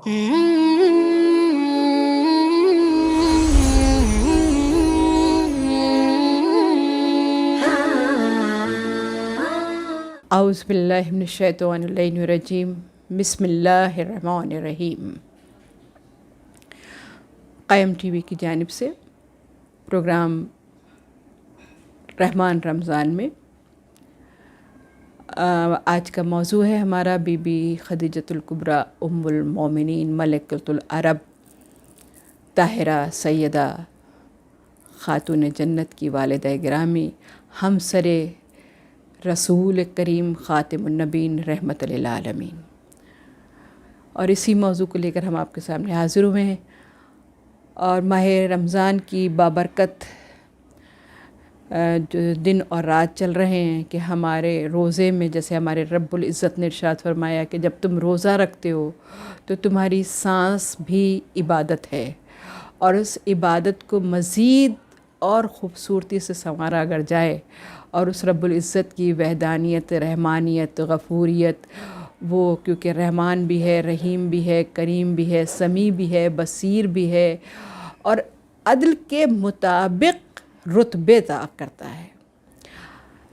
اعوذ باللہ من الشیطان الرجیم، بسم اللہ الرحمن الرحیم۔ قائم ٹی وی کی جانب سے پروگرام رحمان رمضان میں آج کا موضوع ہے ہمارا بی بی خدیجۃ الکبریٰ ام المومنین ملکۃ العرب طاہرہ سیدہ خاتون جنت کی والدہ گرامی ہمسر رسول کریم خاتم النبیین رحمت للعالمین، اور اسی موضوع کو لے کر ہم آپ کے سامنے حاضر ہوئے ہیں۔ اور ماہ رمضان کی بابرکت جو دن اور رات چل رہے ہیں کہ ہمارے روزے میں جیسے ہمارے رب العزت نے ارشاد فرمایا کہ جب تم روزہ رکھتے ہو تو تمہاری سانس بھی عبادت ہے، اور اس عبادت کو مزید اور خوبصورتی سے سنوارا اگر جائے اور اس رب العزت کی وحدانیت، رحمانیت، غفوریت، وہ کیونکہ رحمان بھی ہے، رحیم بھی ہے، کریم بھی ہے، سمیع بھی ہے، بصیر بھی ہے، اور عدل کے مطابق رتبے عطا کرتا ہے،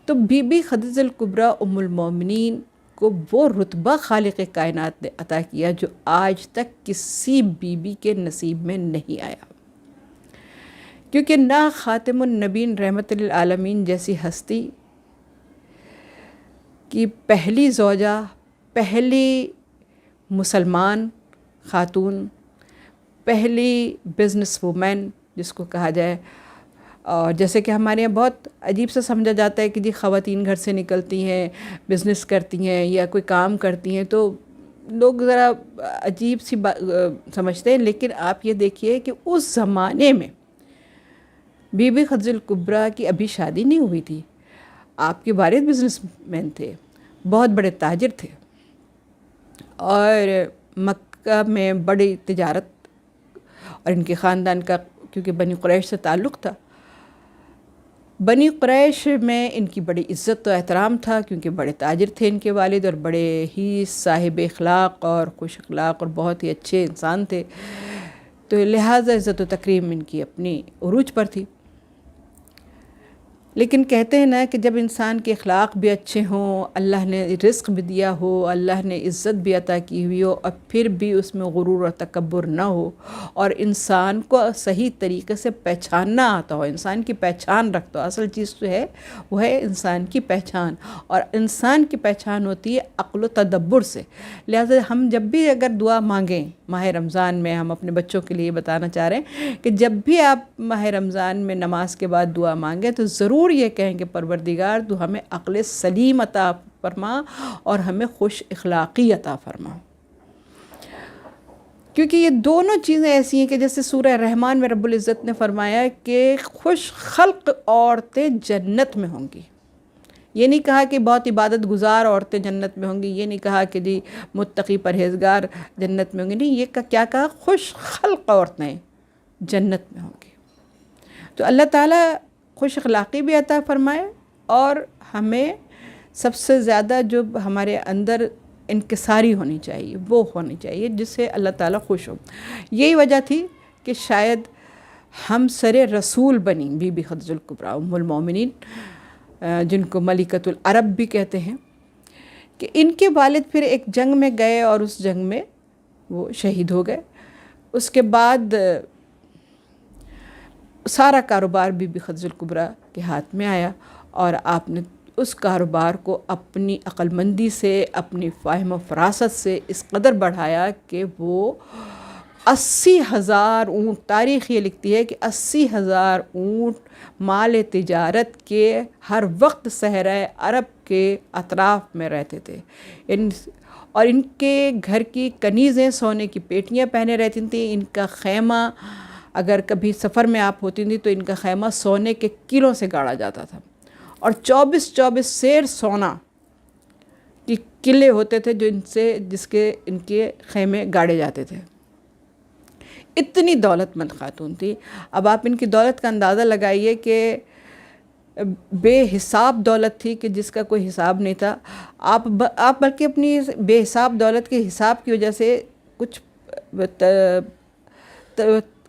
تو بی بی خدیجہ الکبریٰ ام المومنین کو وہ رتبہ خالق کائنات نے عطا کیا جو آج تک کسی بی بی کے نصیب میں نہیں آیا، کیونکہ نہ خاتم النبیین رحمت للعالمین جیسی ہستی کی پہلی زوجہ، پہلی مسلمان خاتون، پہلی بزنس وومین جس کو کہا جائے، اور جیسے کہ ہمارے یہاں بہت عجیب سے سمجھا جاتا ہے کہ جی خواتین گھر سے نکلتی ہیں، بزنس کرتی ہیں یا کوئی کام کرتی ہیں تو لوگ ذرا عجیب سی سمجھتے ہیں، لیکن آپ یہ دیکھیے کہ اس زمانے میں بی بی خدیجہ الکبریٰ کی ابھی شادی نہیں ہوئی تھی، آپ کے والد بزنس مین تھے، بہت بڑے تاجر تھے، اور مکہ میں بڑی تجارت، اور ان کے خاندان کا کیونکہ بنی قریش سے تعلق تھا، بنی قریش میں ان کی بڑی عزت و احترام تھا کیونکہ بڑے تاجر تھے ان کے والد، اور بڑے ہی صاحب اخلاق اور خوش اخلاق اور بہت ہی اچھے انسان تھے، تو لہٰذا عزت و تکریم ان کی اپنی عروج پر تھی۔ لیکن کہتے ہیں نا کہ جب انسان کے اخلاق بھی اچھے ہوں، اللہ نے رزق بھی دیا ہو، اللہ نے عزت بھی عطا کی ہوئی ہو، اور پھر بھی اس میں غرور اور تکبر نہ ہو، اور انسان کو صحیح طریقے سے پہچاننا آتا ہو، انسان کی پہچان رکھتا ہو، اصل چیز جو ہے وہ ہے انسان کی پہچان، اور انسان کی پہچان ہوتی ہے عقل و تدبر سے۔ لہٰذا ہم جب بھی اگر دعا مانگیں ماہ رمضان میں، ہم اپنے بچوں کے لیے بتانا چاہ رہے ہیں کہ جب بھی آپ ماہ رمضان میں نماز کے بعد دعا مانگیں تو ضرور یہ کہیں کہ پروردگار تو ہمیں عقل سلیم عطا فرما اور ہمیں خوش اخلاقی عطا فرما، کیونکہ یہ دونوں چیزیں ایسی ہیں کہ جیسے سورہ رحمان میں رب العزت نے فرمایا کہ خوش خلق عورتیں جنت میں ہوں گی، یہ نہیں کہا کہ بہت عبادت گزار عورتیں جنت میں ہوں گی، یہ نہیں کہا کہ جی متقی پرہیزگار جنت میں ہوں گی، نہیں، یہ کیا کہا خوش خلق عورتیں جنت میں ہوں گی۔ تو اللہ تعالیٰ خوش اخلاقی بھی عطا فرمائے، اور ہمیں سب سے زیادہ جو ہمارے اندر انکساری ہونی چاہیے وہ ہونی چاہیے جس سے اللہ تعالیٰ خوش ہو۔ یہی وجہ تھی کہ شاید ہمسر رسول بنی بی بی خدیجہ الکبریٰ ام المومنین، جن کو ملکۃ العرب بھی کہتے ہیں، کہ ان کے والد پھر ایک جنگ میں گئے اور اس جنگ میں وہ شہید ہو گئے۔ اس کے بعد سارا کاروبار بی بی خدیجہ الکبریٰ کے ہاتھ میں آیا، اور آپ نے اس کاروبار کو اپنی عقل مندی سے، اپنی فہم و فراست سے اس قدر بڑھایا کہ وہ 80,000 اونٹ، تاریخ یہ لکھتی ہے کہ 80,000 اونٹ مال تجارت کے ہر وقت صحرائے عرب کے اطراف میں رہتے تھے، اور ان کے گھر کی کنیزیں سونے کی پیٹیاں پہنے رہتی تھیں، ان کا خیمہ اگر کبھی سفر میں آپ ہوتی تھیں تو ان کا خیمہ سونے کے کلوں سے گاڑا جاتا تھا، اور 24 سیر سونا کی قلعے ہوتے تھے جو ان کے خیمے گاڑے جاتے تھے۔ اتنی دولت مند خاتون تھی۔ اب آپ ان کی دولت کا اندازہ لگائیے کہ بے حساب دولت تھی کہ جس کا کوئی حساب نہیں تھا۔ آپ بلکہ اپنی بے حساب دولت کے حساب کی وجہ سے کچھ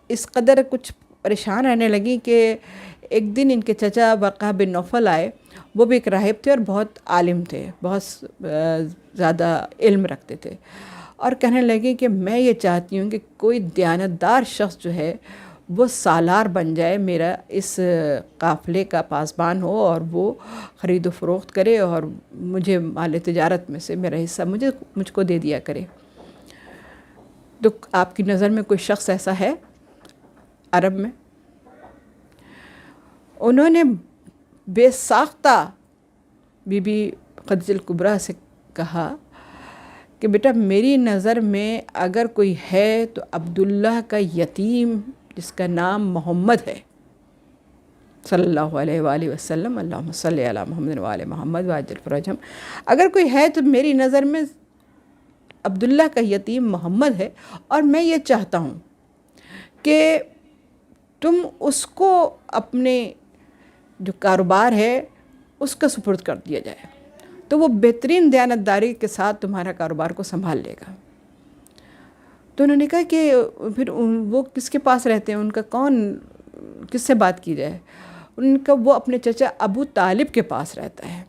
اس قدر کچھ پریشان رہنے لگیں کہ ایک دن ان کے چچا ورقہ بن نوفل آئے. وہ بھی ایک راہب تھے اور بہت عالم تھے, بہت زیادہ علم رکھتے تھے, اور کہنے لگے کہ میں یہ چاہتی ہوں کہ کوئی دیانتدار شخص جو ہے وہ سالار بن جائے, میرا اس قافلے کا پاسبان ہو اور وہ خرید و فروخت کرے اور مجھے مال تجارت میں سے میرا حصہ مجھ کو دے دیا کرے. تو آپ کی نظر میں کوئی شخص ایسا ہے عرب میں؟ انہوں نے بے ساختہ بی بی خدیجہ الکبریٰ سے کہا کہ بیٹا میری نظر میں اگر کوئی ہے تو عبداللہ کا یتیم جس کا نام محمد ہے صلی اللہ علیہ وآلہ وسلم, اللہم صلی علی محمد وآل محمد وعجل فرجہم, اگر کوئی ہے تو میری نظر میں عبداللہ کا یتیم محمد ہے, اور میں یہ چاہتا ہوں کہ تم اس کو اپنے جو کاروبار ہے اس کا سپرد کر دیا جائے, تو وہ بہترین دیانتداری کے ساتھ تمہارا کاروبار کو سنبھال لے گا. تو انہوں نے کہا کہ پھر وہ کس کے پاس رہتے ہیں, ان کا کس سے بات کی جائے؟ ان کا وہ اپنے چچا ابو طالب کے پاس رہتا ہے.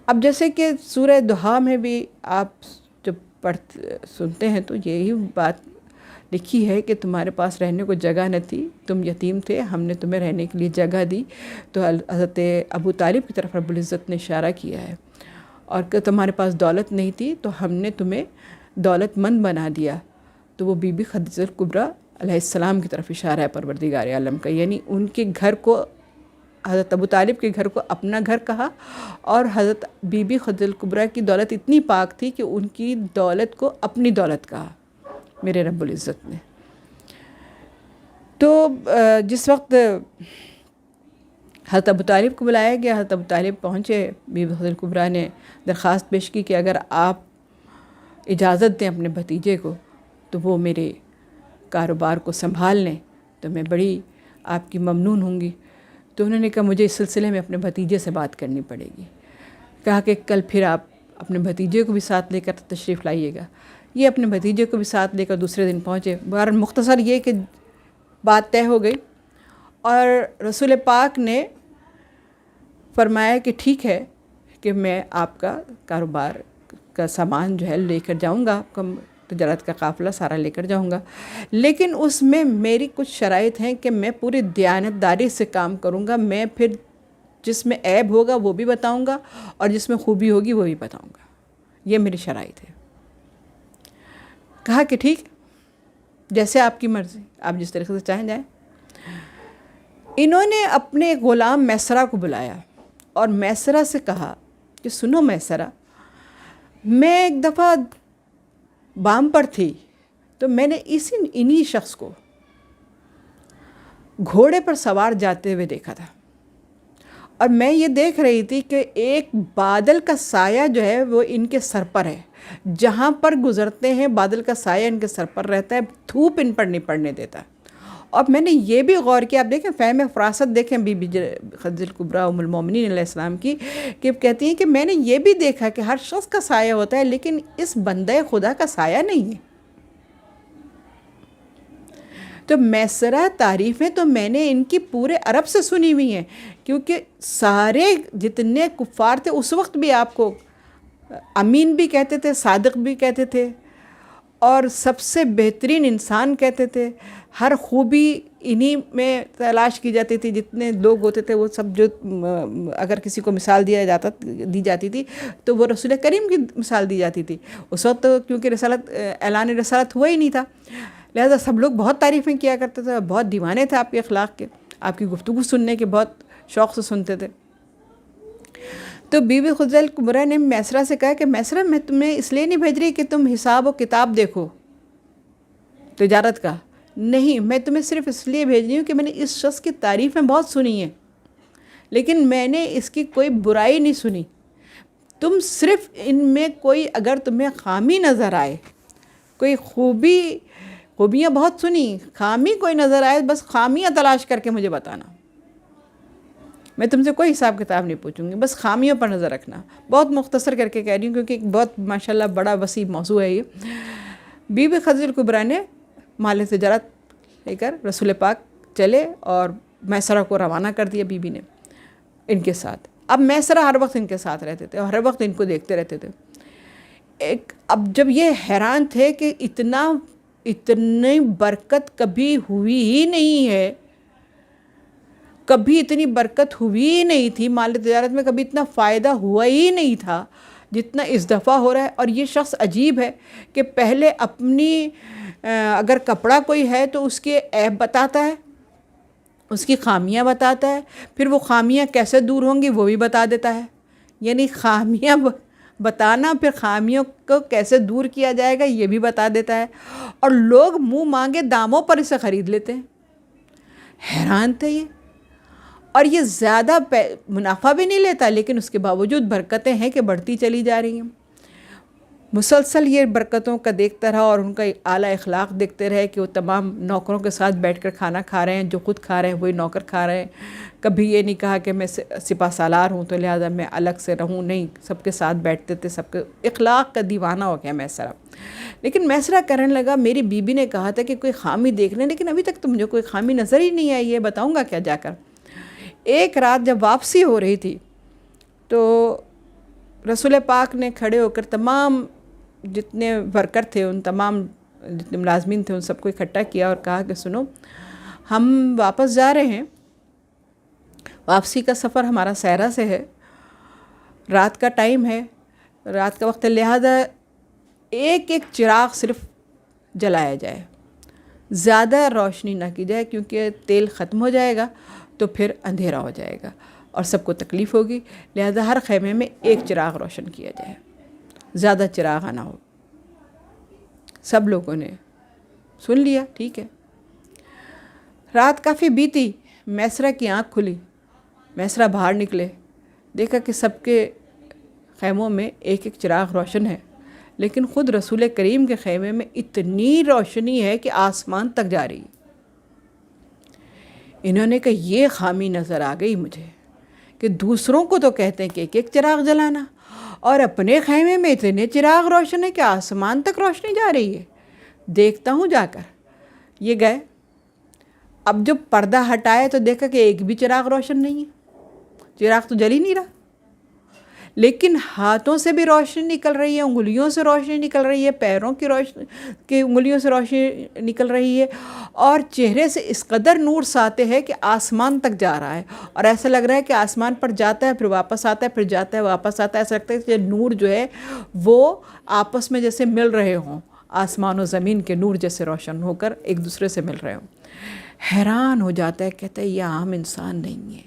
اب جیسے کہ سورہ دہا میں بھی آپ جب سنتے ہیں تو یہی بات لکھی ہے کہ تمہارے پاس رہنے کو جگہ نہ تھی, تم یتیم تھے, ہم نے تمہیں رہنے کے لیے جگہ دی. تو حضرت ابو طالب کی طرف رب العزت نے اشارہ کیا ہے, اور کہ تمہارے پاس دولت نہیں تھی تو ہم نے تمہیں دولت مند بنا دیا. تو وہ بی بی خدیجہ الکبریٰ علیہ السلام کی طرف اشارہ ہے پروردگار عالم کا, یعنی ان کے گھر کو, حضرت ابو طالب کے گھر کو اپنا گھر کہا, اور حضرت بی بی خدیجہ الکبریٰ کی دولت اتنی پاک تھی کہ ان کی دولت کو اپنی دولت کہا میرے رب العزت نے. تو جس وقت حضرت ابو طالب کو بلایا گیا, حضرت ابو طالب پہنچے, بی بی خدیجہ الکبریٰ نے درخواست پیش کی کہ اگر آپ اجازت دیں اپنے بھتیجے کو تو وہ میرے کاروبار کو سنبھال لیں تو میں بڑی آپ کی ممنون ہوں گی. تو انہوں نے کہا مجھے اس سلسلے میں اپنے بھتیجے سے بات کرنی پڑے گی. کہا کہ کل پھر آپ اپنے بھتیجے کو بھی ساتھ لے کر تشریف لائیے گا. یہ اپنے بھتیجے کو بھی ساتھ لے کر دوسرے دن پہنچے. بہرحال مختصر یہ کہ بات طے ہو گئی, اور رسول پاک نے فرمایا کہ ٹھیک ہے کہ میں آپ کا کاروبار کا سامان جو ہے لے کر جاؤں گا, آپ کا تجارت کا قافلہ سارا لے کر جاؤں گا, لیکن اس میں میری کچھ شرائط ہیں کہ میں پوری دیانتداری سے کام کروں گا. میں پھر جس میں عیب ہوگا وہ بھی بتاؤں گا, اور جس میں خوبی ہوگی وہ بھی بتاؤں گا. یہ میری شرائط ہے. کہا کہ ٹھیک جیسے آپ کی مرضی, آپ جس طریقے سے چاہیں جائیں. انہوں نے اپنے غلام میسرہ کو بلایا اور میسرہ سے کہا کہ سنو میسرہ, میں ایک دفعہ بام پر تھی تو میں نے انہی شخص کو گھوڑے پر سوار جاتے ہوئے دیکھا تھا, اور میں یہ دیکھ رہی تھی کہ ایک بادل کا سایہ جو ہے وہ ان کے سر پر ہے. جہاں پر گزرتے ہیں بادل کا سایہ ان کے سر پر رہتا ہے, دھوپ ان پر نہیں پڑنے دیتا. اور میں نے یہ بھی غور کیا, آپ دیکھیں فہم فراست دیکھیں بی بی خدیجہ الکبریٰ ام المومنین علیہ السلام کی, کہ کہتی ہیں کہ میں نے یہ بھی دیکھا کہ ہر شخص کا سایہ ہوتا ہے لیکن اس بندہ خدا کا سایہ نہیں ہے. تو میسرہ تعریفیں تو میں نے ان کی پورے عرب سے سنی ہوئی ہیں, کیونکہ سارے جتنے کفار تھے اس وقت بھی آپ کو امین بھی کہتے تھے, صادق بھی کہتے تھے, اور سب سے بہترین انسان کہتے تھے. ہر خوبی انہی میں تلاش کی جاتی تھی. جتنے لوگ ہوتے تھے وہ سب, جو اگر کسی کو مثال دی جاتی تھی تو وہ رسول کریم کی مثال دی جاتی تھی. اس وقت کیونکہ اعلان رسالت ہوا ہی نہیں تھا, لہذا سب لوگ بہت تعریفیں کیا کرتے تھے, بہت دیوانے تھے آپ کے اخلاق کے, آپ کی گفتگو سننے کے بہت شوق سے سنتے تھے. تو بی بی خدیجہ الکبریٰ نے میسرہ سے کہا کہ میسرہ میں تمہیں اس لیے نہیں بھیج رہی کہ تم حساب و کتاب دیکھو تجارت کا, نہیں, میں تمہیں صرف اس لیے بھیج رہی ہوں کہ میں نے اس شخص کی تعریفیں بہت سنی ہیں لیکن میں نے اس کی کوئی برائی نہیں سنی. تم صرف ان میں کوئی اگر تمہیں خامی نظر آئے, کوئی خوبیاں بہت سنی, خامی کوئی نظر آئے, بس خامیاں تلاش کر کے مجھے بتانا. میں تم سے کوئی حساب کتاب نہیں پوچھوں گی, بس خامیوں پر نظر رکھنا. بہت مختصر کر کے کہہ رہی ہوں کیونکہ ایک بہت ماشاءاللہ بڑا وسیع موضوع ہے یہ. بی بی خدیجہ کبریٰ نے مال تجارت لے کر رسول پاک چلے اور میسرہ کو روانہ کر دیا بی بی نے ان کے ساتھ. اب میسرہ ہر وقت ان کے ساتھ رہتے تھے اور ہر وقت ان کو دیکھتے رہتے تھے. اب جب یہ حیران تھے کہ اتنی برکت کبھی ہوئی ہی نہیں ہے، کبھی اتنی برکت ہوئی ہی نہیں تھی، مال تجارت میں کبھی اتنا فائدہ ہوا ہی نہیں تھا جتنا اس دفعہ ہو رہا ہے. اور یہ شخص عجیب ہے کہ پہلے اپنی اگر کپڑا کوئی ہے تو اس کے عیب بتاتا ہے، اس کی خامیاں بتاتا ہے، پھر وہ خامیاں کیسے دور ہوں گی وہ بھی بتا دیتا ہے. یعنی خامیاں بتانا، پھر خامیوں کو کیسے دور کیا جائے گا یہ بھی بتا دیتا ہے. اور لوگ منہ مانگے داموں پر اسے خرید لیتے ہیں. حیران تھے یہ. اور یہ زیادہ منافع بھی نہیں لیتا، لیکن اس کے باوجود برکتیں ہیں کہ بڑھتی چلی جا رہی ہیں. مسلسل یہ برکتوں کا دیکھتا رہا اور ان کا اعلیٰ اخلاق دیکھتے رہے کہ وہ تمام نوکروں کے ساتھ بیٹھ کر کھانا کھا رہے ہیں، جو خود کھا رہے ہیں وہی نوکر کھا رہے ہیں. کبھی یہ نہیں کہا کہ میں سپہ سالار ہوں تو لہٰذا میں الگ سے رہوں، نہیں، سب کے ساتھ بیٹھتے تھے. سب کے اخلاق کا دیوانہ ہو گیا میسرہ. لیکن میسرہ کہنے لگا میری بیوی نے کہا تھا کہ کوئی خامی دیکھ لیں، لیکن ابھی تک تو مجھے کوئی خامی نظر ہی نہیں آئی ہے، بتاؤں گا کیا جا کر. ایک رات جب واپسی ہو رہی تھی تو رسول پاک نے کھڑے ہو کر تمام جتنے ورکر تھے، ان تمام جتنے ملازمین تھے، ان سب کو اکٹھا کیا اور کہا کہ سنو، ہم واپس جا رہے ہیں، واپسی کا سفر ہمارا صحرا سے ہے، رات کا ٹائم ہے، رات کا وقت ہے، لہذا ایک ایک چراغ صرف جلایا جائے، زیادہ روشنی نہ کی جائے کیونکہ تیل ختم ہو جائے گا تو پھر اندھیرا ہو جائے گا اور سب کو تکلیف ہوگی. لہذا ہر خیمے میں ایک چراغ روشن کیا جائے، زیادہ چراغ نہ ہو. سب لوگوں نے سن لیا، ٹھیک ہے. رات کافی بیتی، میسرہ کی آنکھ کھلی، میسرہ باہر نکلے، دیکھا کہ سب کے خیموں میں ایک ایک چراغ روشن ہے، لیکن خود رسول کریم کے خیمے میں اتنی روشنی ہے کہ آسمان تک جا رہی. انہوں نے کہا یہ خامی نظر آ گئی مجھے کہ دوسروں کو تو کہتے ہیں کہ ایک ایک چراغ جلانا، اور اپنے خیمے میں اتنے چراغ روشن ہے کہ آسمان تک روشنی جا رہی ہے. دیکھتا ہوں جا کر. یہ گئے. اب جب پردہ ہٹائے تو دیکھا کہ ایک بھی چراغ روشن نہیں ہے، چراغ تو جل ہی نہیں رہا، لیکن ہاتھوں سے بھی روشنی نکل رہی ہے، انگلیوں سے روشنی نکل رہی ہے، پیروں کی انگلیوں سے روشنی نکل رہی ہے، اور چہرے سے اس قدر نور ساطع ہے کہ آسمان تک جا رہا ہے. اور ایسا لگ رہا ہے کہ آسمان پر جاتا ہے پھر واپس آتا ہے، پھر جاتا ہے واپس آتا ہے. ایسا لگتا ہے کہ نور جو ہے وہ آپس میں جیسے مل رہے ہوں، آسمان و زمین کے نور جیسے روشن ہو کر ایک دوسرے سے مل رہے ہوں. حیران ہو جاتا ہے، کہتا ہے یہ عام انسان نہیں ہے،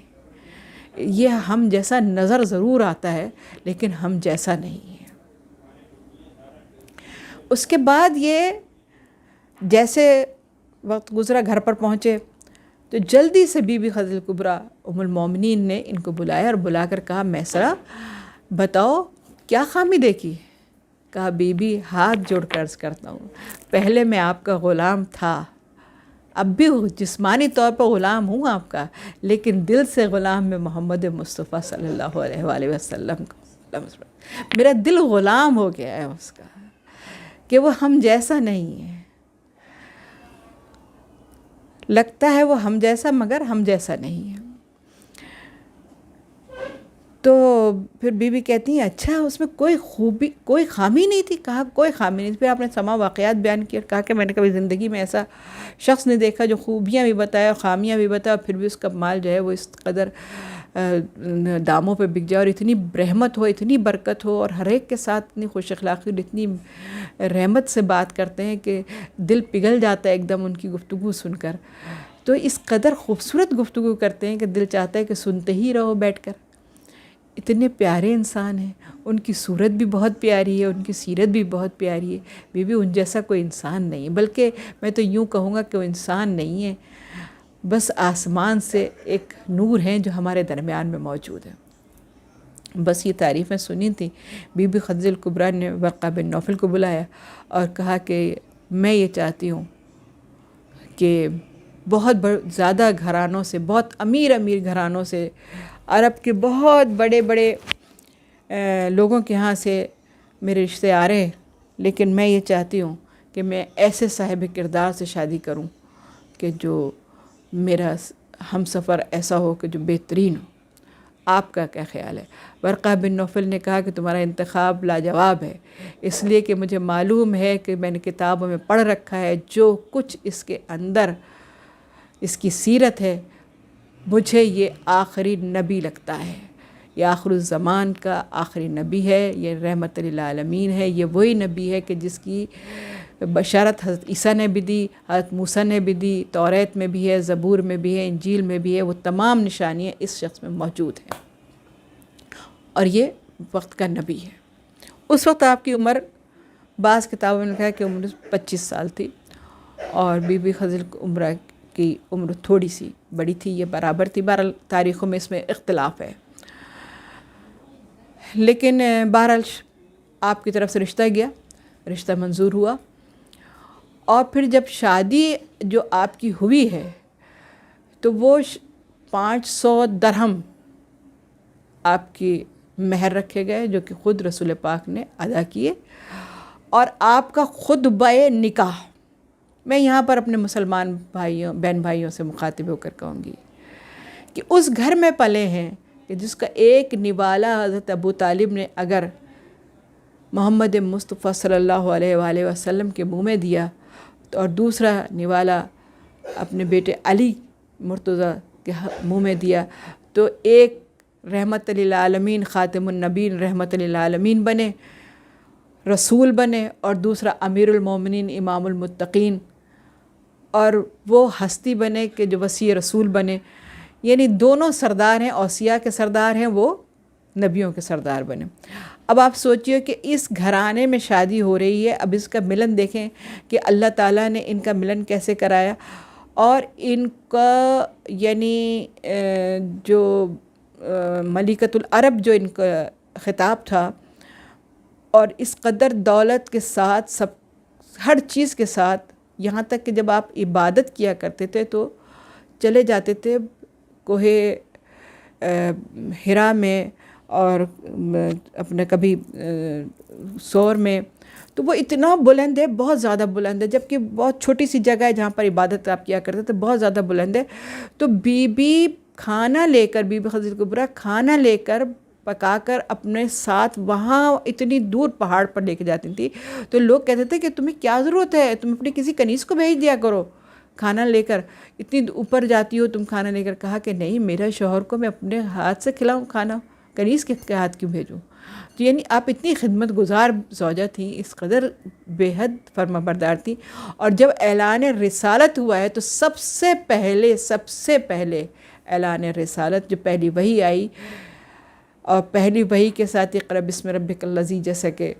یہ ہم جیسا نظر ضرور آتا ہے لیکن ہم جیسا نہیں ہے. اس کے بعد یہ جیسے وقت گزرا، گھر پر پہنچے تو جلدی سے بی بی خدیجہ کبریٰ ام المومنین نے ان کو بلایا اور بلا کر کہا میسرہ بتاؤ کیا خامی دیکھی. کہا بی بی ہاتھ جوڑ کر عرض کرتا ہوں، پہلے میں آپ کا غلام تھا، اب بھی جسمانی طور پر غلام ہوں آپ کا، لیکن دل سے غلام میں محمد مصطفیٰ صلی اللہ علیہ وآلہ وسلم کا. میرا دل غلام ہو گیا ہے اس کا کہ وہ ہم جیسا نہیں ہے. لگتا ہے وہ ہم جیسا مگر ہم جیسا نہیں ہے. تو پھر بی بی کہتی ہیں اچھا اس میں کوئی خامی نہیں تھی. کہا کوئی خامی نہیں تھی. پھر آپ نے تمام واقعات بیان کیا، کہا کہ میں نے کبھی زندگی میں ایسا شخص نہیں دیکھا جو خوبیاں بھی بتائے اور خامیاں بھی بتائے، اور پھر بھی اس کا مال جو ہے وہ اس قدر داموں پہ بک جائے اور اتنی رحمت ہو، اتنی برکت ہو، اور ہر ایک کے ساتھ اتنی خوش اخلاقی اور اتنی رحمت سے بات کرتے ہیں کہ دل پگھل جاتا ہے ایک دم ان کی گفتگو سن کر. تو اس قدر خوبصورت گفتگو کرتے ہیں کہ دل چاہتا ہے کہ سنتے ہی رہو بیٹھ کر. اتنے پیارے انسان ہیں، ان کی صورت بھی بہت پیاری ہے، ان کی سیرت بھی بہت پیاری ہے. بی بی ان جیسا کوئی انسان نہیں ہے، بلکہ میں تو یوں کہوں گا کہ وہ انسان نہیں ہے، بس آسمان سے ایک نور ہیں جو ہمارے درمیان میں موجود ہے. بس یہ تعریفیں سنی تھیں. بی بی خدیجہ کبریٰ نے ورقہ بن نوفل کو بلایا اور کہا کہ میں یہ چاہتی ہوں کہ بہت زیادہ گھرانوں سے، بہت امیر گھرانوں سے، عرب کے بہت بڑے لوگوں کے ہاں سے میرے رشتے آ رہے ہیں، لیکن میں یہ چاہتی ہوں کہ میں ایسے صاحب کردار سے شادی کروں کہ جو میرا ہم سفر ایسا ہو کہ جو بہترین ہو۔ آپ کا کیا خیال ہے؟ ورقہ بن نوفل نے کہا کہ تمہارا انتخاب لاجواب ہے، اس لیے کہ مجھے معلوم ہے کہ میں نے کتابوں میں پڑھ رکھا ہے جو کچھ اس کے اندر اس کی سیرت ہے، مجھے یہ آخری نبی لگتا ہے، یہ آخر الزمان کا آخری نبی ہے، یہ رحمت للعالمین ہے، یہ وہی نبی ہے کہ جس کی بشارت حضرت عیسیٰ نے بھی دی، حضرت موسیٰ نے بھی دی، توریت میں بھی ہے، زبور میں بھی ہے، انجیل میں بھی ہے، وہ تمام نشانیاں اس شخص میں موجود ہیں، اور یہ وقت کا نبی ہے۔ اس وقت آپ کی عمر بعض کتابوں میں لکھا ہے کہ عمر 25 سال تھی، اور بی بی خضر کی عمر تھوڑی سی بڑی تھی، یہ برابر تھی، بہرحال تاریخوں میں اس میں اختلاف ہے، لیکن بہرحال آپ کی طرف سے رشتہ گیا، رشتہ منظور ہوا، اور پھر جب شادی جو آپ کی ہوئی ہے تو وہ 500 درہم آپ کی مہر رکھے گئے جو کہ خود رسول پاک نے ادا کیے، اور آپ کا خطبہ نکاح، میں یہاں پر اپنے مسلمان بھائیوں بہن بھائیوں سے مخاطب ہو کر کہوں گی کہ اس گھر میں پلے ہیں کہ جس کا ایک نوالا حضرت ابو طالب نے اگر محمد مصطفیٰ صلی اللہ علیہ وآلہ وسلم کے منہ میں دیا تو اور دوسرا نوالا اپنے بیٹے علی مرتضیٰ کے منہ میں دیا تو ایک رحمت للعالمین خاتم النبین رحمت للعالمین بنے، رسول بنے، اور دوسرا امیر المومنین امام المتقین، اور وہ ہستی بنے کہ جو وصی رسول بنے، یعنی دونوں سردار ہیں، اوصیاء کے سردار ہیں، وہ نبیوں کے سردار بنے۔ اب آپ سوچئے کہ اس گھرانے میں شادی ہو رہی ہے، اب اس کا ملن دیکھیں کہ اللہ تعالیٰ نے ان کا ملن کیسے کرایا، اور ان کا یعنی جو ملکۃ العرب جو ان کا خطاب تھا، اور اس قدر دولت کے ساتھ سب ہر چیز کے ساتھ، یہاں تک کہ جب آپ عبادت کیا کرتے تھے تو چلے جاتے تھے کوہ حرا میں اور اپنے کبھی سور میں، تو وہ اتنا بلند ہے، بہت زیادہ بلند ہے، جبکہ بہت چھوٹی سی جگہ ہے جہاں پر عبادت آپ کیا کرتے تھے، بہت زیادہ بلند ہے۔ تو بی بی کھانا لے کر، بی بی خدیجہ کبریٰ کھانا لے کر پکا کر اپنے ساتھ وہاں اتنی دور پہاڑ پر لے کے جاتی تھی، تو لوگ کہتے تھے کہ تمہیں کیا ضرورت ہے، تم اپنی کسی کنیز کو بھیج دیا کرو کھانا لے کر، اتنی اوپر جاتی ہو تم کھانا لے کر۔ کہا کہ نہیں، میرے شوہر کو میں اپنے ہاتھ سے کھلاؤں کھانا، کنیز کے ہاتھ کیوں بھیجوں؟ تو یعنی آپ اتنی خدمت گزار زوجہ تھیں، اس قدر بے حد فرما بردار تھیں، اور جب اعلان رسالت ہوا ہے تو سب سے پہلے اعلان رسالت جو پہلی وحی آئی، اور پہلی وحی کے ساتھ اقرأ بسم ربک الذی، جیسا کہ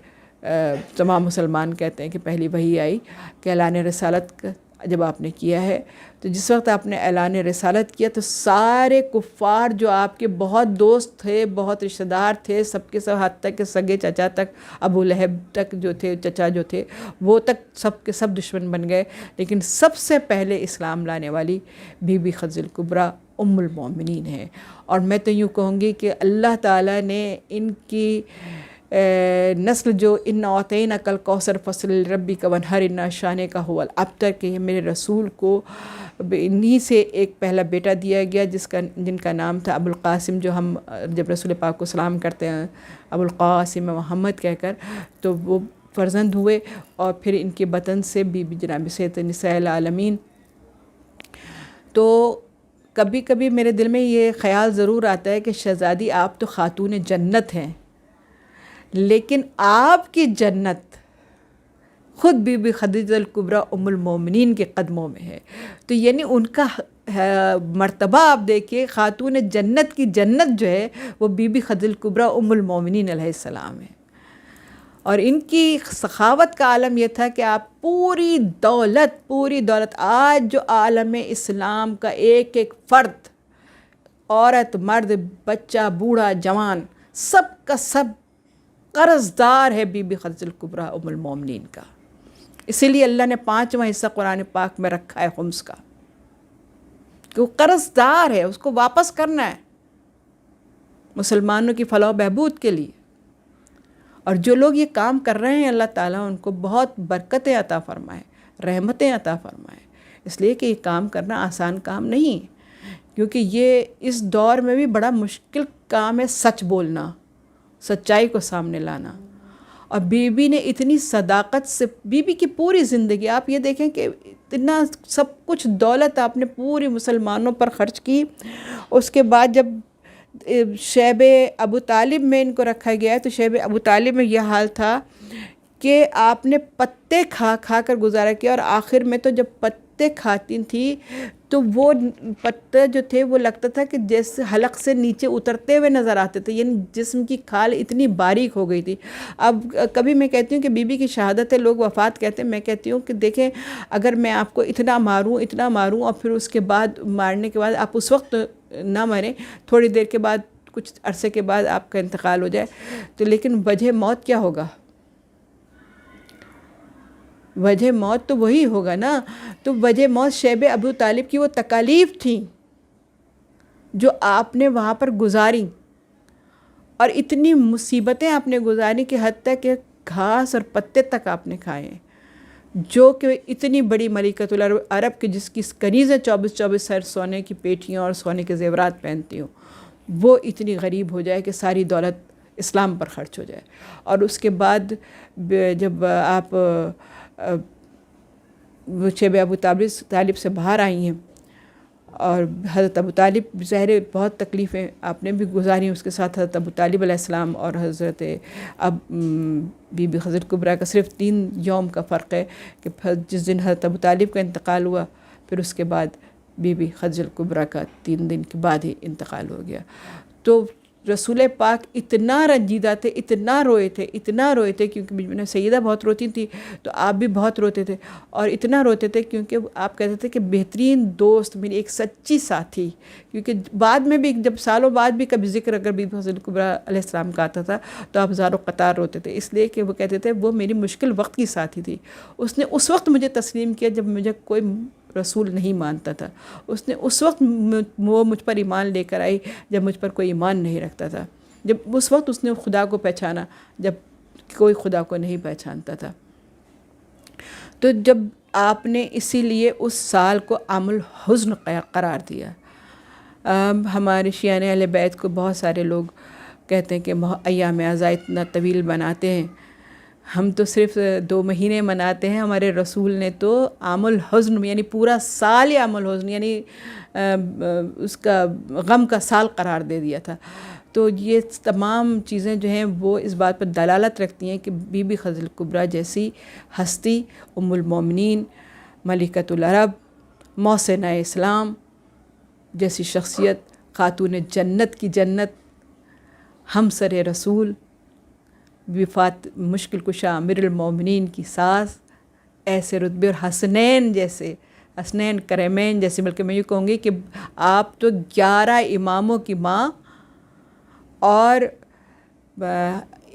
تمام مسلمان کہتے ہیں کہ پہلی وحی آئی کہ اعلان رسالت جب آپ نے کیا ہے، تو جس وقت آپ نے اعلان رسالت کیا تو سارے کفار جو آپ کے بہت دوست تھے، بہت رشتہ دار تھے، سب کے سب، حد تک کہ سگے چچا تک، ابو لہب تک جو تھے، چچا جو تھے، وہ تک سب کے سب دشمن بن گئے، لیکن سب سے پہلے اسلام لانے والی بی بی خدیجہ کبریٰ ام المومنین ہے۔ اور میں تو یوں کہوں گی کہ اللہ تعالیٰ نے ان کی نسل جو ان اعطیناک الکوثر فصل لربک وانحر ان شانک هو الابتر، کہ میرے رسول کو انہی سے ایک پہلا بیٹا دیا گیا جن کا نام تھا ابو القاسم، جو ہم جب رسول پاک کو سلام کرتے ہیں ابو القاسم محمد کہہ کر، تو وہ فرزند ہوئے، اور پھر ان کے بطن سے بی بی جناب سید نساء العالمین۔ تو کبھی کبھی میرے دل میں یہ خیال ضرور آتا ہے کہ شہزادی آپ تو خاتون جنت ہیں، لیکن آپ کی جنت خود بی بی خدیجہ الکبریٰ ام المومنین کے قدموں میں ہے۔ تو یعنی ان کا مرتبہ آپ دیکھیے، خاتون جنت کی جنت جو ہے وہ بی بی خدیجہ الکبریٰ ام المومنین علیہ السلام ہے، اور ان کی سخاوت کا عالم یہ تھا کہ آپ پوری دولت آج جو عالم اسلام کا ایک ایک فرد، عورت مرد بچہ بوڑھا جوان، سب کا سب قرضدار ہے بی بی خدیجہ الکبریٰ ام المومنین کا۔ اسی لیے اللہ نے 5واں حصہ قرآن پاک میں رکھا ہے خمس کا، کہ وہ قرضدار ہے، اس کو واپس کرنا ہے مسلمانوں کی فلاح و بہبود کے لیے۔ اور جو لوگ یہ کام کر رہے ہیں اللہ تعالیٰ ان کو بہت برکتیں عطا فرمائے، رحمتیں عطا فرمائے، اس لیے کہ یہ کام کرنا آسان کام نہیں، کیونکہ یہ اس دور میں بھی بڑا مشکل کام ہے سچ بولنا، سچائی کو سامنے لانا۔ اور بی بی نے اتنی صداقت سے، بی بی کی پوری زندگی آپ یہ دیکھیں کہ اتنا سب کچھ دولت آپ نے پوری مسلمانوں پر خرچ کی، اس کے بعد جب شیب ابو طالب میں ان کو رکھا گیا ہے تو شیب ابو طالب میں یہ حال تھا کہ آپ نے پتے کھا کھا کر گزارا کیا، اور آخر میں تو جب پتے کھاتی تھی تو وہ پتے جو تھے وہ لگتا تھا کہ جیسے حلق سے نیچے اترتے ہوئے نظر آتے تھے، یعنی جسم کی کھال اتنی باریک ہو گئی تھی۔ اب کبھی میں کہتی ہوں کہ بی بی کی شہادت ہے، لوگ وفات کہتے ہیں، میں کہتی ہوں کہ دیکھیں اگر میں آپ کو اتنا ماروں اور پھر اس کے بعد مارنے کے بعد آپ اس وقت نہ مریں، تھوڑی دیر کے بعد کچھ عرصے کے بعد آپ کا انتقال ہو جائے تو لیکن وجہ موت کیا ہوگا؟ وجہ موت تو وہی ہوگا نا۔ تو وجہ موت شیب ابو طالب کی وہ تکالیف تھیں جو آپ نے وہاں پر گزاری، اور اتنی مصیبتیں آپ نے گزاری کہ حتیٰ کہ گھاس اور پتے تک آپ نے کھائے ہیں، جو کہ اتنی بڑی ملکۃ العرب کی جس کی کنیزیں 24 سر سونے کی پیٹیاں اور سونے کے زیورات پہنتی ہوں، وہ اتنی غریب ہو جائے کہ ساری دولت اسلام پر خرچ ہو جائے۔ اور اس کے بعد جب آپ شیب ابو طالب سے باہر آئی ہیں، اور حضرت ابو طالب ظاہر بہت تکلیفیں آپ نے بھی گزاری اس کے ساتھ، حضرت ابو طالب علیہ السلام اور حضرت بی بی خدیجہ کبریٰ کا صرف 3 یوم کا فرق ہے کہ جس دن حضرت ابو طالب کا انتقال ہوا پھر اس کے بعد بی بی خدیجہ کبریٰ کا 3 دن کے بعد ہی انتقال ہو گیا۔ تو رسول پاک اتنا رنجیدہ تھے، اتنا روئے تھے کیونکہ میں سیدہ بہت روتی تھی تو آپ بھی بہت روتے تھے، اور اتنا روتے تھے کیونکہ آپ کہتے تھے کہ بہترین دوست میری ایک سچی ساتھی، کیونکہ بعد میں بھی جب سالوں بعد بھی کبھی ذکر اگر بی بی خدیجہ کبریٰ علیہ السلام کا آتا تھا تو آپ ہزاروں قطار روتے تھے، اس لیے کہ وہ کہتے تھے وہ میری مشکل وقت کی ساتھی تھی، اس نے اس وقت مجھے تسلیم کیا جب مجھے کوئی رسول نہیں مانتا تھا، اس نے اس وقت وہ مجھ پر ایمان لے کر آئی جب مجھ پر کوئی ایمان نہیں رکھتا تھا، جب اس وقت اس نے خدا کو پہچانا جب کوئی خدا کو نہیں پہچانتا تھا۔ تو جب آپ نے اسی لیے اس سال کو عام الحزن قرار دیا۔ ہمارے شیعہ اہل بیت کو بہت سارے لوگ کہتے ہیں کہ ایام عزا اتنا طویل بناتے ہیں، ہم تو صرف 2 مہینے مناتے ہیں، ہمارے رسول نے تو عام الحزن یعنی پورا سال عام الحزن یعنی اس کا غم کا سال قرار دے دیا تھا۔ تو یہ تمام چیزیں جو ہیں وہ اس بات پر دلالت رکھتی ہیں کہ بی بی خدیجہ کبریٰ جیسی ہستی، ام المومنین، ملکۃ العرب، محسنہ اسلام جیسی شخصیت، خاتون جنت کی جنت، ہمسر رسول، وفات مشکل کشا امیر المومنین کی ساس، ایسے رتبے، اور حسنین کریمین جیسے، بلکہ میں یہ کہوں گی کہ آپ تو 11 اماموں کی ماں، اور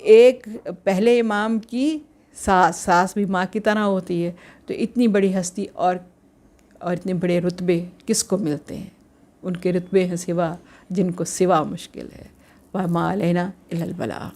ایک پہلے امام کی ساس بھی ماں کی طرح ہوتی ہے، تو اتنی بڑی ہستی اور اتنے بڑے رتبے کس کو ملتے ہیں؟ ان کے رتبے ہیں سوا جن کو سوا مشکل ہے۔ وَمَا عَلَيْنَا إِلَّا الْبَلَاغُ۔